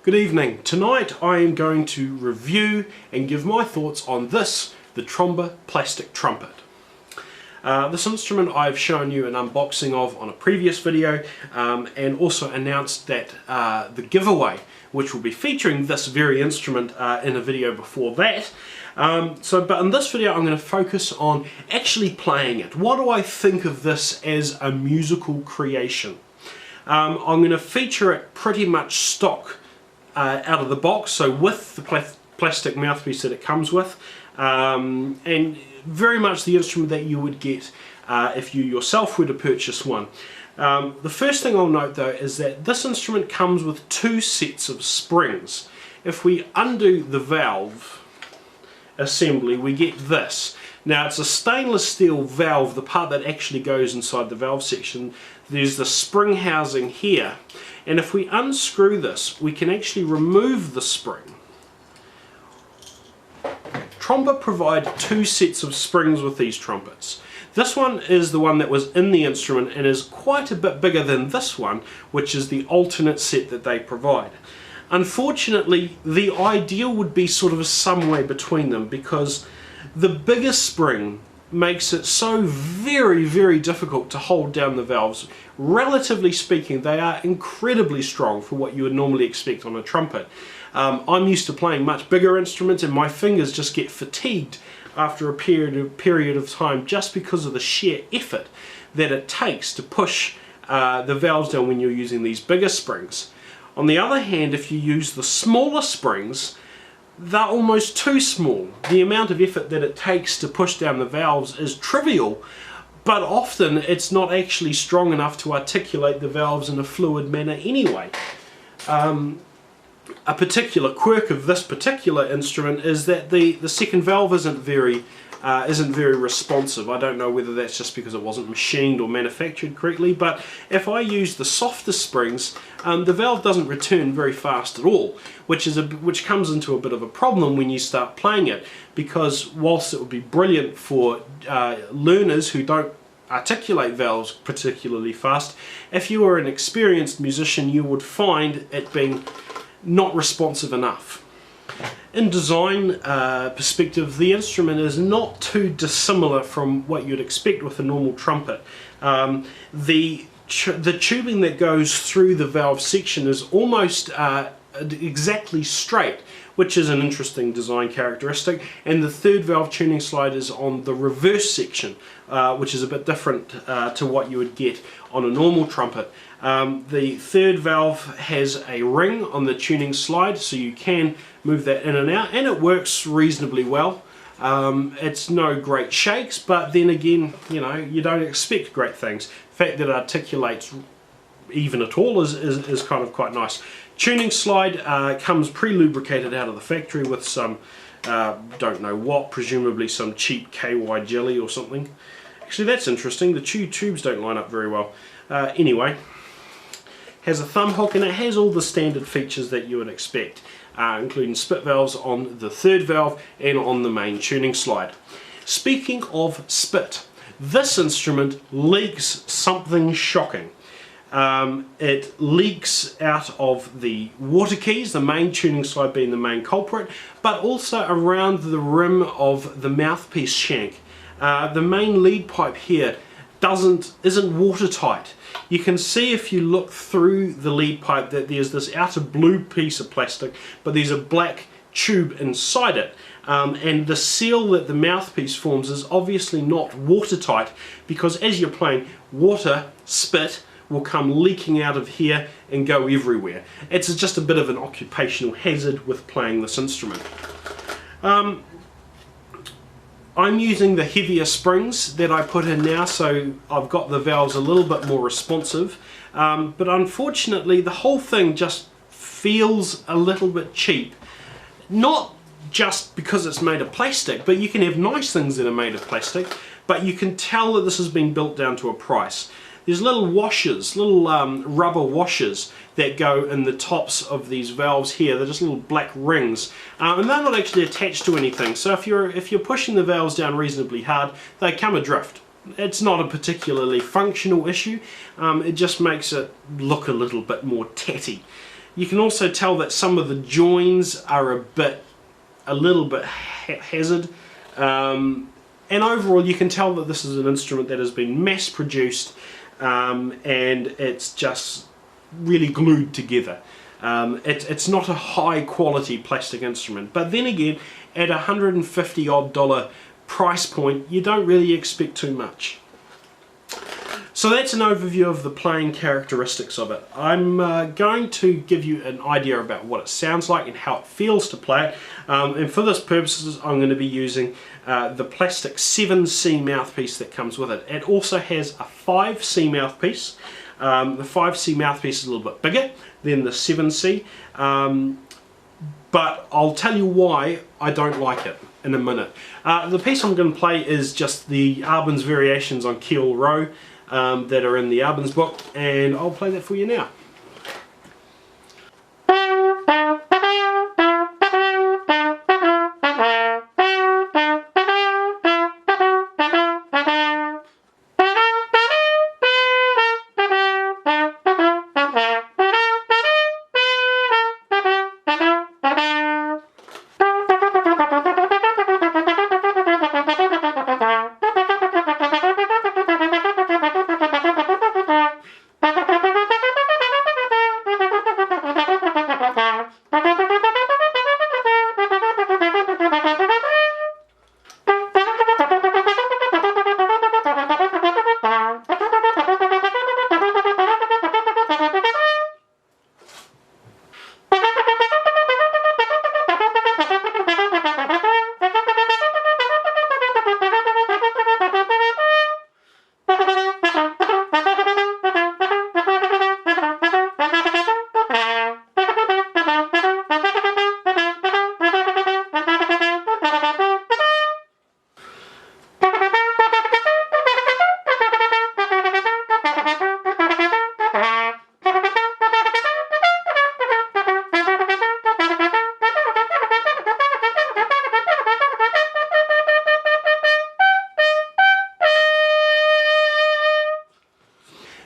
Good evening. Tonight I am going to review and give my thoughts on this, the Tromba Plastic Trumpet. This instrument I've shown you an unboxing of on a previous video and also announced that the giveaway, which will be featuring this very instrument in a video before that. But in this video I'm going to focus on actually playing it. What do I think of this as a musical creation? I'm going to feature it pretty much stock out of the box, so with the plastic mouthpiece that it comes with, and very much the instrument that you would get if you yourself were to purchase one. The first thing I'll note though is that this instrument comes with two sets of springs. If we undo the valve assembly, we get this. Now it's a stainless steel valve, the part that actually goes inside the valve section. There's the spring housing here, and if we unscrew this we can actually remove the spring. Tromba provide two sets of springs with these trumpets. This one is the one that was in the instrument and is quite a bit bigger than this one, which is the alternate set that they provide. Unfortunately, the ideal would be sort of somewhere between them, because the bigger spring makes it so very difficult to hold down the valves. Relatively speaking, they are incredibly strong for what you would normally expect on a trumpet. I'm used to playing much bigger instruments and my fingers just get fatigued after a period of time just because of the sheer effort that it takes to push the valves down when you're using these bigger springs. On the other hand, if you use the smaller springs, they're almost too small. The amount of effort that it takes to push down the valves is trivial, but often it's not actually strong enough to articulate the valves in a fluid manner anyway. A particular quirk of this particular instrument is that the second valve isn't very responsive. I don't know whether that's just because it wasn't machined or manufactured correctly, but if I use the softer springs, the valve doesn't return very fast at all, which comes into a bit of a problem when you start playing it, because whilst it would be brilliant for learners who don't articulate valves particularly fast, if you were an experienced musician you would find it being not responsive enough. In design perspective, the instrument is not too dissimilar from what you'd expect with a normal trumpet. The tubing that goes through the valve section is almost exactly straight, which is an interesting design characteristic, and the third valve tuning slide is on the reverse section, which is a bit different to what you would get on a normal trumpet. The third valve has a ring on the tuning slide, so you can move that in and out, and it works reasonably well. It's no great shakes, but then again, you know, you don't expect great things. The fact that it articulates even at all is kind of quite nice. Tuning slide comes pre-lubricated out of the factory with some, don't know what, presumably some cheap KY jelly or something. Actually, that's interesting. The tubes don't line up very well. Anyway, has a thumb hook, and it has all the standard features that you would expect, including spit valves on the third valve and on the main tuning slide. Speaking of spit, this instrument leaks something shocking. It leaks out of the water keys, the main tuning slide being the main culprit, but also around the rim of the mouthpiece shank. The main lead pipe here isn't watertight. You can see if you look through the lead pipe that there's this outer blue piece of plastic, but there's a black tube inside it, and the seal that the mouthpiece forms is obviously not watertight, because as you're playing, water, spit, will come leaking out of here and go everywhere. It's just a bit of an occupational hazard with playing this instrument. I'm using the heavier springs that I put in now, so I've got the valves a little bit more responsive, but unfortunately the whole thing just feels a little bit cheap. Not just because it's made of plastic, but you can have nice things that are made of plastic, but you can tell that this has been built down to a price. There's little washers, little rubber washers that go in the tops of these valves here. They're just little black rings, and they're not actually attached to anything. So if you're pushing the valves down reasonably hard, they come adrift. It's not a particularly functional issue. It just makes it look a little bit more tatty. You can also tell that some of the joins are a little bit haphazard. And overall you can tell that this is an instrument that has been mass produced and it's just really glued together. It's not a high quality plastic instrument, but then again at $150 odd price point you don't really expect too much. So that's an overview of the playing characteristics of it. I'm going to give you an idea about what it sounds like and how it feels to play it. And for this purposes I'm going to be using the plastic 7C mouthpiece that comes with it. It also has a 5C mouthpiece. The 5C mouthpiece is a little bit bigger than the 7C. But I'll tell you why I don't like it in a minute. The piece I'm going to play is just the Arbin's variations on Keel Row that are in the Arbin's book, and I'll play that for you now.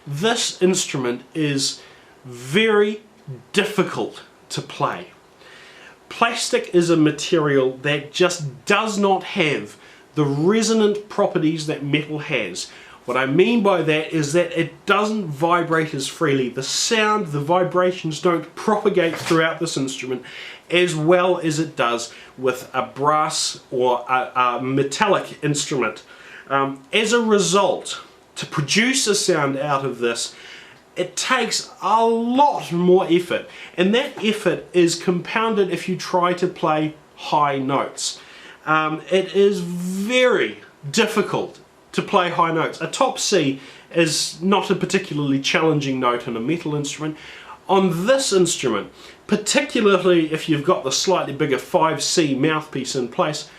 This instrument is very difficult to play. Plastic is a material that just does not have the resonant properties that metal has. What I mean by that is that it doesn't vibrate as freely. The sound, the vibrations don't propagate throughout this instrument as well as it does with a brass or a metallic instrument. As a result, to produce a sound out of this, it takes a lot more effort, and that effort is compounded if you try to play high notes. It is very difficult to play high notes. A top C is not a particularly challenging note on a metal instrument. On this instrument, particularly if you've got the slightly bigger 5C mouthpiece in place,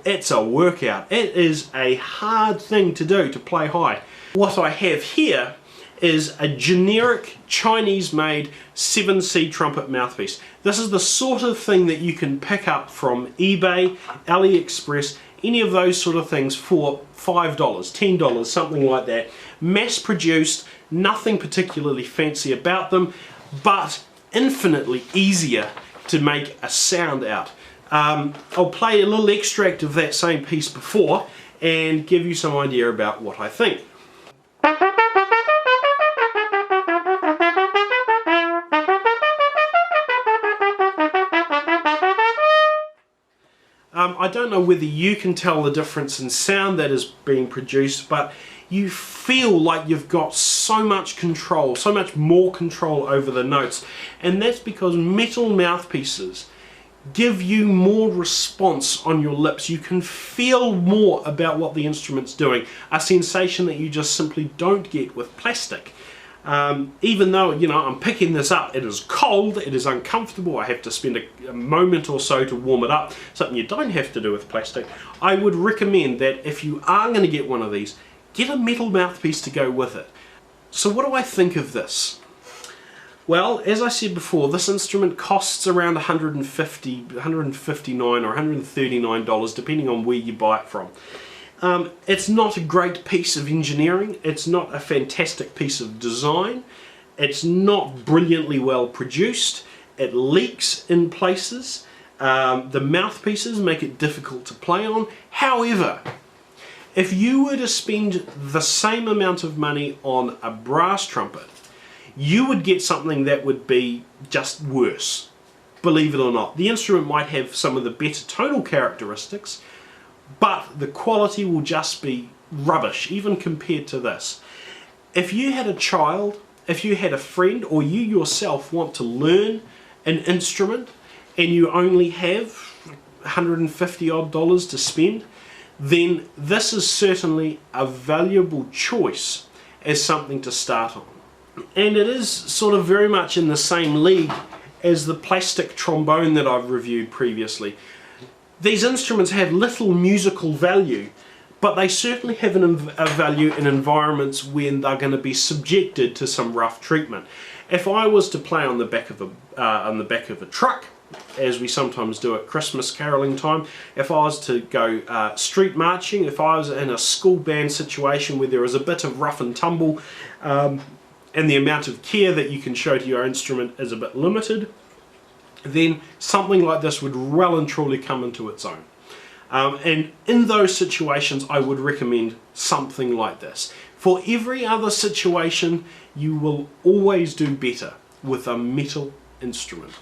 it's a workout. It is a hard thing to do, to play high. What I have here is a generic Chinese-made 7C trumpet mouthpiece. This is the sort of thing that you can pick up from eBay, AliExpress, any of those sort of things for $5, $10, something like that. Mass-produced, nothing particularly fancy about them, but infinitely easier to make a sound out. I'll play a little extract of that same piece before and give you some idea about what I think. I don't know whether you can tell the difference in sound that is being produced, but you feel like you've got so much control, so much more control over the notes, and that's because metal mouthpieces give you more response on your lips. You can feel more about what the instrument's doing, a sensation that you just simply don't get with plastic. Even though, you know, I'm picking this up, it is cold, it is uncomfortable, I have to spend a moment or so to warm it up, something you don't have to do with plastic. I would recommend that if you are going to get one of these, get a metal mouthpiece to go with it. So what do I think of this? Well, as I said before, this instrument costs around $159 or $139 depending on where you buy it from. It's not a great piece of engineering, it's not a fantastic piece of design, It's not brilliantly well produced. It leaks in places. The mouthpieces make it difficult to play on. However, if you were to spend the same amount of money on a brass trumpet, you would get something that would be just worse. Believe it or not. The instrument might have some of the better tonal characteristics, but the quality will just be rubbish, even compared to this. If you had a child, if you had a friend, or you yourself want to learn an instrument and you only have $150 odd to spend, then this is certainly a valuable choice as something to start on. And it is sort of very much in the same league as the plastic trombone that I've reviewed previously. These instruments have little musical value, but they certainly have a value in environments when they're going to be subjected to some rough treatment. If I was to play on the back of a truck, as we sometimes do at Christmas caroling time, if I was to go street marching, if I was in a school band situation where there is a bit of rough and tumble, and the amount of care that you can show to your instrument is a bit limited, then something like this would well and truly come into its own. And in those situations, I would recommend something like this. For every other situation, you will always do better with a metal instrument.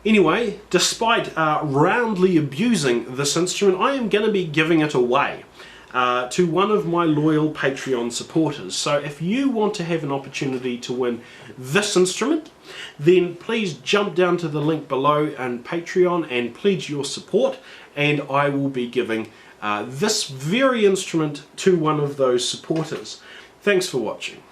Anyway, despite roundly abusing this instrument, I am going to be giving it away to one of my loyal Patreon supporters. So if you want to have an opportunity to win this instrument, then please jump down to the link below on Patreon and pledge your support, and I will be giving this very instrument to one of those supporters. Thanks for watching.